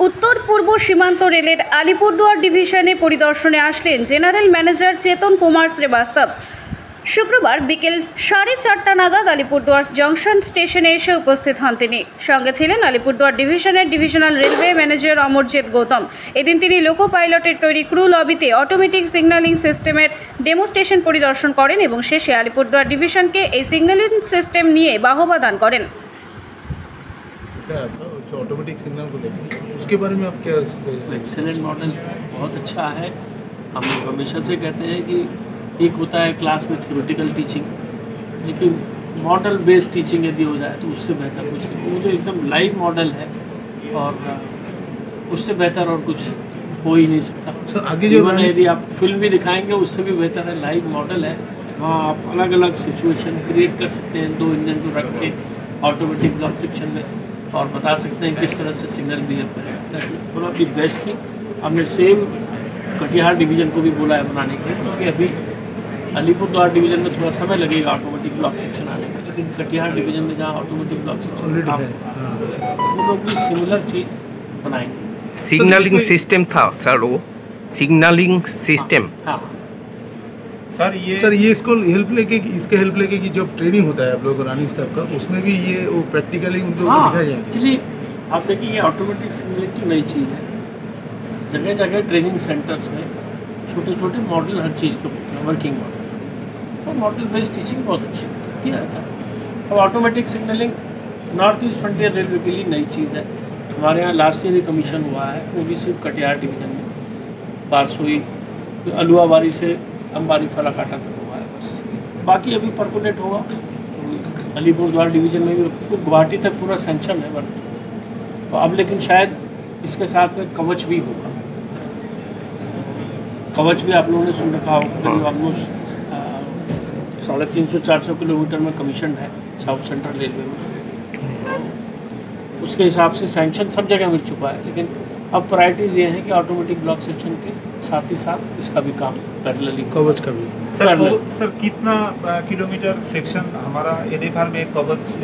उत्तर पूर्व सीमांत रेलेर Alipurduar डिविशने परिदर्शने आसलेन general manager चेतन कुमार श्रीवास्तव। शुक्रवार बिकेल 4:30 नागाद आलिपुरदुआर जंक्शन स्टेशने एसे उपस्थित हन तिनि। संगे छिलेन आलिपुरदुआर डिविशनेर divisional railway manager Amarjit Gautam. एदिन तिनि लोको पाइलटेर तैरी क्रू लबिते अटोमेटिक सिगनालिंग सिस्टेमेर डेमोस्ट्रेशन परिदर्शन करेन एबं शेषे आलिपुरदुआर डिविशनके एई सिगनालिंग सिस्टेम निये बाहबा दान करेन। ऑटोमेटिक सिग्नल को लेकर उसके बारे में आप क्या? एक्सेलेंट मॉडल बहुत अच्छा है। हम हमेशा से कहते हैं कि एक होता है क्लास में थ्योरेटिकल टीचिंग, लेकिन मॉडल बेस्ड टीचिंग यदि हो जाए तो उससे बेहतर कुछ नहीं। वो तो एकदम लाइव मॉडल है और उससे बेहतर और कुछ हो ही नहीं सकता। सर आगे जो यदि आप फिल्म भी दिखाएंगे उससे भी बेहतर है। लाइव मॉडल है, वहाँ आप अलग अलग सिचुएशन क्रिएट कर सकते हैं 2 इंजन को रख के ऑटोमेटिक ब्लॉक सेक्शन में और बता सकते हैं किस तरह से सिग्नल बिहेव करेगा। वन ऑफ द बेस्ट थी। हमने सेम कटिहार डिवीज़न को भी बोला है बनाने के लिए, क्योंकि अभी अलीपुरद्वार डिवीज़न में थोड़ा समय लगेगा ऑटोमेटिक ब्लॉक सेक्शन आने में, लेकिन कटिहार डिवीज़न में जहाँ ऑटोमेटिक ब्लॉक सेक्शन वो लोग भी सिमिलर चीज़ बनाएंगे। सिग्नलिंग सिस्टम था सर, वो सिग्नलिंग सिस्टम। हाँ सर ये इसको हेल्प लेके कि जब ट्रेनिंग होता है आप लोग रानी स्टाफ का, उसमें भी ये वो प्रैक्टिकली उन लोगों को दिखाया जाएगा। चलिए आप देखिए, ये ऑटोमेटिक सिग्नलिंग की नई चीज़ है। जगह जगह ट्रेनिंग सेंटर्स में छोटे छोटे मॉडल हर चीज़ के होते हैं, वर्किंग मॉडल, और मॉडल बेस्ड टीचिंग बहुत अच्छी किया जाता है। अब automatic signalling north east frontier railway के लिए नई चीज़ है। हमारे यहाँ लास्ट ईयर ही कमीशन हुआ है, वो भी सिर्फ कटिहार डिवीज़न में पास हुई। अलुआबारी से अंबारी फलाकाटा तक हुआ है बस, बाकी अभी परकोनेट होगा। अलीपुरद्वार डिवीज़न में भी गुवाहाटी तक पूरा सेंक्शन है वर्क अब, लेकिन शायद इसके साथ में कवच भी होगा। कवच भी आप लोगों ने सुन रखा होगा, ऑलमोस्ट 350-400 किलोमीटर में कमीशन है साउथ सेंट्रल रेलवे में। उसके हिसाब से सैंक्शन सब जगह मिल चुका है, लेकिन अब प्रायोरिटीज़ ये हैं कि ऑटोमेटिक ब्लॉक सेक्शन के साथ ही साथ इसका भी काम पैरेलली, कवच का भी। सर कितना किलोमीटर सेक्शन हमारा एडीएफआर में कवच?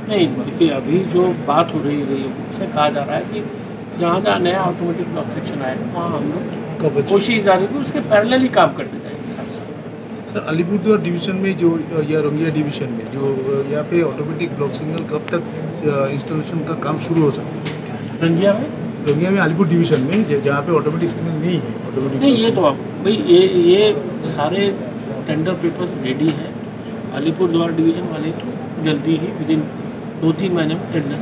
नहीं देखिए, अभी जो बात हो रही है उससे कहा जा रहा है कि जहाँ जहाँ नया ऑटोमेटिक ब्लॉक सेक्शन आएगा वहाँ हम लोग कोशिश जा रही है उसके पैरेलली काम करते जाएंगे साथ साथ। सर अलीपुरद्वार डिवीज़न में जो या रंगिया डिवीज़न में जो यहाँ पे ऑटोमेटिक ब्लॉक सिग्नल कब तक इंस्टॉलेशन का काम शुरू हो सकता है? रंगिया में अलीपुर डिवीज़न में जहाँ पे ऑटोमेटिक सिग्नल नहीं है, ऑटोमेटिक नहीं, ये तो आप भाई ये सारे टेंडर पेपर्स रेडी हैं। अलीपुरद्वार डिवीज़न वाले तो जल्दी ही विदिन 2-3 महीने में टेंडर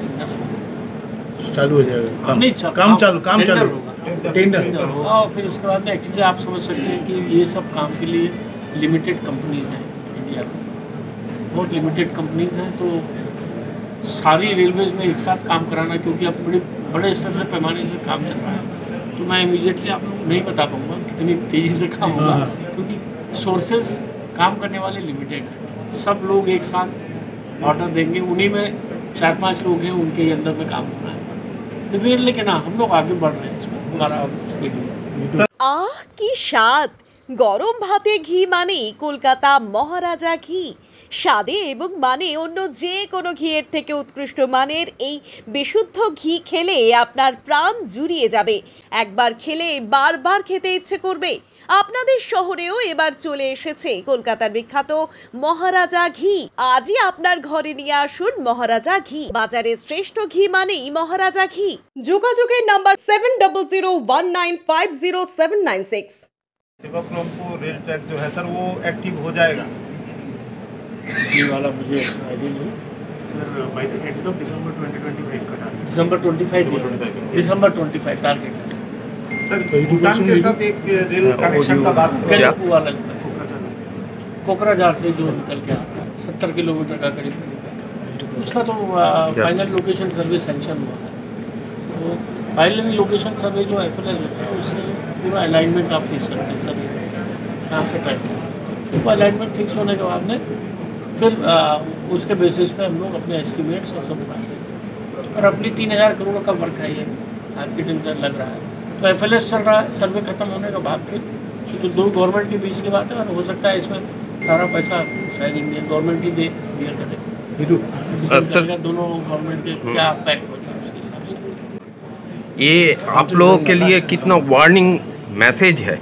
चालू हो जाएगा। नहीं, काम चालू होगा, टेंडर होगा। और फिर उसके बाद में एक्चुअली आप समझ सकते हैं कि ये सब काम के लिए लिमिटेड कंपनीज हैं इंडिया में, बहुत लिमिटेड कंपनीज हैं। तो सारी रेलवेज में एक साथ काम कराना, क्योंकि अब बड़े स्तर से पैमाने से काम चल रहा है, तो मैं इमीडिएटली आप लोग नहीं बता पाऊँगा कितनी तेज़ी से काम होगा, क्योंकि सोर्सेज काम करने वाले लिमिटेड हैं। सब लोग एक साथ ऑर्डर देंगे, उन्हीं में 4-5 लोग हैं, उनके ही अंदर में काम होना है। फिर लेकिन हम लोग आगे बढ़ रहे हैं इसमें, हमारा आह की স্বাদ! গরম ভাতে ঘি মানেই কলকাতা মহারাজা ঘি। স্বাদে এবং মানে অন্য যে কোনো ঘিয়ের থেকে উৎকৃষ্ট মানের এই বিশুদ্ধ ঘি খেলে আপনার প্রাণ জুড়িয়ে যাবে। একবার খেলে বারবার খেতে ইচ্ছে করবে। আপনাদের শহরেও এবার চলে এসেছে কলকাতার বিখ্যাত মহারাজা ঘি। আজই আপনার ঘরে নিয়ে আসুন মহারাজা ঘি। বাজারের শ্রেষ্ঠ ঘি মানেই মহারাজা ঘি। যোগাযোগের নাম্বার 7001950796। सेवाक्रोमपुर रेल ट्रैक जो है सर वो एक्टिव हो जाएगा? ये वाला मुझे आइडिया नहीं sir. By the end of December 2025 का टारगेट। दिसंबर 25 टारगेट है सर। भूटान के साथ एक रेल कनेक्शन का बात वाला कोकराझार से जो निकल के आता है 70 किलोमीटर का करीब, उसका तो फाइनल लोकेशन सर्वे सेंक्शन हुआ है। तो फाइनल लोकेशन सर्वे जो FLS होता है उससे पूरा अलाइनमेंट आप फिक्स करते हैं सर, यहाँ से करते हैं। तो अलाइनमेंट फिक्स होने के बाद में फिर उसके बेसिस पे हम लोग अपने एस्टिमेट्स और सब बनाते हैं। और अपनी 3000 करोड़ का वर्क है ये, आर्किटेक्चर लग रहा है। तो FLS चल रहा है, सर्वे खत्म होने के बाद फिर तो 2 गवर्नमेंट के बीच की बात है, और हो सकता है इसमें सारा पैसा शायद इंडियन गवर्नमेंट ही बियर करे। दोनों गवर्नमेंट के क्या पैक्ट होता है उसके हिसाब से। ये आप लोगों के लिए कितना वार्निंग मैसेज है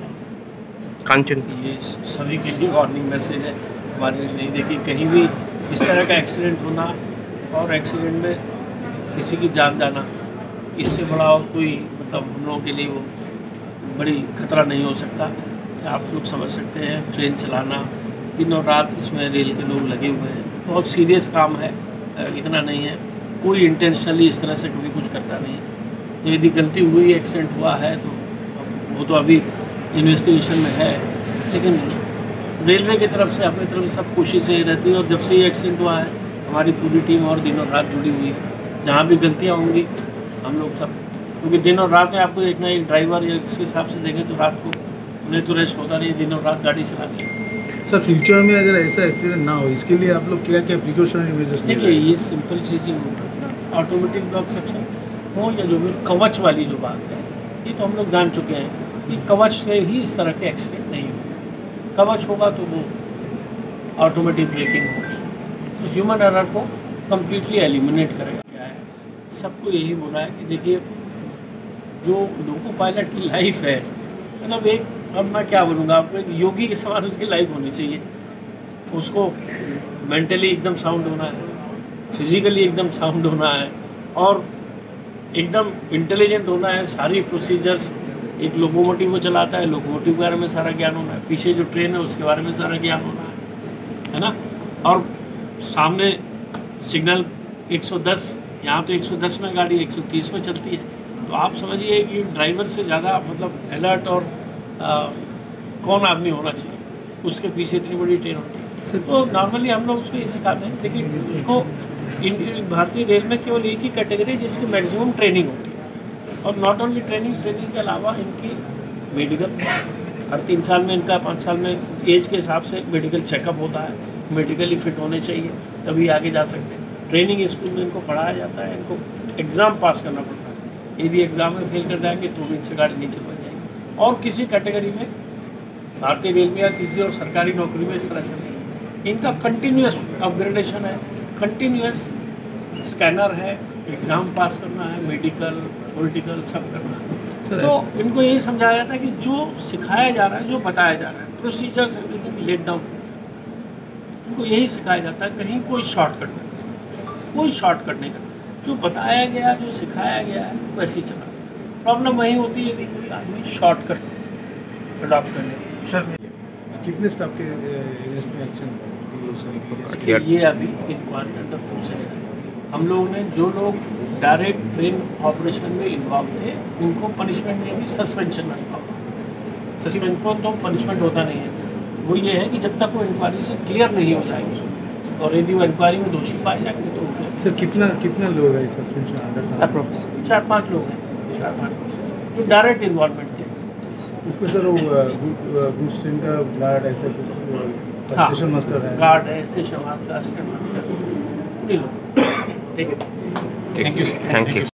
कांचन? ये सभी के लिए वार्निंग मैसेज है हमारे लिए। देखिए कहीं भी इस तरह का एक्सीडेंट होना और एक्सीडेंट में किसी की जान जाना, इससे बड़ा और कोई मतलब हम लोगों के लिए वो बड़ी खतरा नहीं हो सकता। आप लोग समझ सकते हैं ट्रेन चलाना दिन और रात, इसमें रेल के लोग लगे हुए हैं, बहुत सीरियस काम है। इतना नहीं है, कोई इंटेंशनली इस तरह से कभी कुछ करता नहीं है। यदि गलती हुई, एक्सीडेंट हुआ है तो वो तो अभी इन्वेस्टिगेशन में है, लेकिन रेलवे की तरफ से अपनी तरफ से सब कोशिशें रहती है। और जब से ये एक्सीडेंट हुआ है हमारी पूरी टीम और दिन और रात जुड़ी हुई है। जहाँ भी गलतियाँ होंगी हम लोग सब, क्योंकि दिन और रात में आपको देखना, एक ड्राइवर या इस हिसाब से देखें तो रात को उन्हें तो रेस्ट होता नहीं, दिन और रात गाड़ी चलानी है। सर फ्यूचर में अगर ऐसा एक्सीडेंट ना हो, इसके लिए आप लोग क्या क्या प्रिकॉशनरी मेजर्स ले रहे देखिए हैं? ये सिंपल चीज़ें ऑटोमेटिक ब्लॉक सेक्शन हो या जो भी कवच वाली जो बात है, ये तो हम लोग जान चुके हैं कि कवच से ही इस तरह के एक्सीडेंट नहीं होंगे। कवच होगा तो वो ऑटोमेटिक ब्रेकिंग होगी, तो ह्यूमन एरर को कम्प्लीटली एलिमिनेट करेगा। क्या है, सबको यही बोला है कि देखिए जो लोको पायलट की लाइफ है, मतलब एक, अब मैं क्या बोलूँगा आपको, एक योगी के समान उसकी लाइफ होनी चाहिए। उसको मेंटली एकदम साउंड होना है, फिजिकली एकदम साउंड होना है और एकदम इंटेलिजेंट होना है। सारी प्रोसीजर्स, एक लोकोमोटिव वो चलाता है, लोकोमोटिव के बारे में सारा ज्ञान होना है, पीछे जो ट्रेन है उसके बारे में सारा ज्ञान होना है ना। और सामने सिग्नल 110, यहाँ तो 110 में गाड़ी 130 में चलती है, तो आप समझिए कि ड्राइवर से ज़्यादा मतलब अलर्ट और कौन आदमी होना चाहिए, उसके पीछे इतनी बड़ी ट्रेन होती है। तो नॉर्मली हम लोग उसको ये सिखाते हैं। लेकिन उसको भारतीय रेल में केवल एक ही कैटेगरी है जिसकी मैक्सिमम ट्रेनिंग होती है, और नॉट ओनली ट्रेनिंग के अलावा इनकी मेडिकल हर 3 साल में, इनका 5 साल में एज के हिसाब से मेडिकल चेकअप होता है। मेडिकली फिट होने चाहिए तभी आगे जा सकते हैं। ट्रेनिंग स्कूल में इनको पढ़ाया जाता है, इनको एग्ज़ाम पास करना पड़ता है। यदि एग्ज़ाम में फेल कर जाएंगे तो भी इनसे गाड़ी नहीं चलवाई जाएगी। और किसी कैटेगरी में भारतीय रेलवे या किसी और सरकारी नौकरी में इस तरह से नहीं है। इनका कंटिन्यूस अपग्रेडेशन है, कंटिन्यूस स्कैनर है, एग्ज़ाम पास करना है, मेडिकल, पॉलिटिकल सब करना है। तो इनको यही समझाया जाता है कि जो सिखाया जा रहा है, जो बताया जा रहा है, प्रोसीजर्स एवरीथिंग लेट डाउन, इनको यही सिखाया जाता है। कहीं कोई शॉर्टकट नहीं, कोई शॉर्टकट नहीं करना। जो बताया गया, जो सिखाया गया है वैसे ही चला। प्रॉब्लम वही होती है कि कोई आदमी शॉर्टकट अडॉप्ट करने की। कितने स्टाफ के एक्शन? ये अभी इंक्वायरी अंडर प्रोसेस है। हम लोगों ने जो लोग डायरेक्ट ट्रेन ऑपरेशन में इन्वॉल्व थे उनको पनिशमेंट में भी सस्पेंशन रखा हुआ। सस्पेंशन तो पनिशमेंट होता नहीं है, वो ये है कि जब तक वो इंक्वायरी से क्लियर नहीं हो जाएगी और यदि वो इंक्वायरी में दोषी पाए जाएंगे तो उनको। सर कितना लोग हैं सस्पेंशन अंडर? अप्रोक्स 4-5 लोग हैं, 4-5 जो डायरेक्ट इन्वॉल्वमेंट थे उसमें। सर वो गुड्स ट्रेन का गार्ड ऐसा कुछ, स्टेशन मास्टर है, गार्ड है, स्टेशन मास्टर, असिस्टेंट मास्टर, पूरे लोग। ठीक है, थैंक यू।